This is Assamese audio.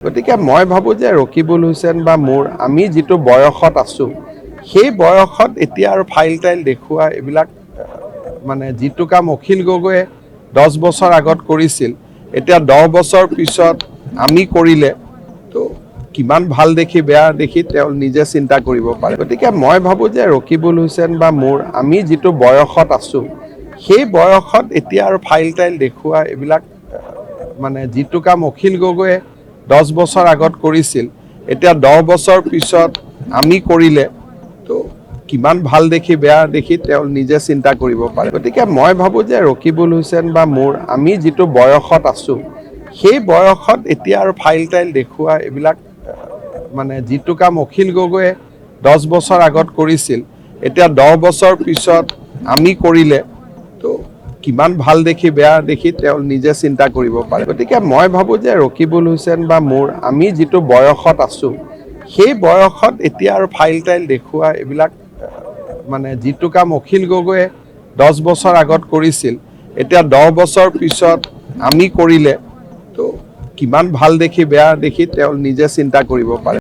গতিকে মই ভাবো যে ৰকিবুল হুছেইন বা মোৰ আমি যেটো বয়সত আছো সেই বয়সত এতিয়া আৰু ফাইল টাইল দেখুৱা এইবিলাক মানে যেটো কাম অখিল গগৈয়ে 10 বছৰ আগত কৰিছিল এতিয়া 10 বছৰ পিছত আমি কৰিলে তো কিমান ভাল দেখি বেয়া দেখি তেওঁ নিজে চিন্তা কৰিব পাৰে গতিকে মই ভাবো যে ৰকিবুল হুছেইন বা মোৰ আমি যেটো বয়সত আছো সেই বয়সত এতিয়া আৰু ফাইল টাইল দেখুৱা এইবিলাক মানে যেটো কাম অখিল গগৈয়ে 10 বছৰ আগত কৰিছিল এতিয়া 10 বছৰ পিছত আমি কৰিলে তো কিমান ভাল দেখি বেয়া দেখি তেওঁ নিজে চিন্তা কৰিব পাৰে গতিকে মই ভাবো যে ৰকিবুল হুছেইন বা মোৰ আমি যেটো বয়সত আছো সেই বয়সত এতিয়া আৰু ফাইল টাইল দেখুৱা এইবিলাক মানে যেটো কাম অখিল গগৈয়ে 10 বছৰ আগত কৰিছিল এতিয়া 10 বছৰ পিছত আমি কৰিলে তো কিমান ভাল দেখি বেয়া দেখি তেওঁ নিজে চিন্তা কৰিব পাৰে গতিকে মই ভাবো যে ৰকিবুল হুছেইন বা মোৰ আমি যেটো বয়সত আছো সেই বয়সত এতিয়া আৰু ফাইল টাইল দেখুৱা এইবিলাক মানে যেটো কাম অখিল গগৈয়ে 10 বছৰ আগত কৰিছিল এতিয়া 10 বছৰ পিছত আমি কৰিলে তো কিমান ভাল দেখি বেয়া দেখি তেওঁ নিজে চিন্তা কৰিব পাৰে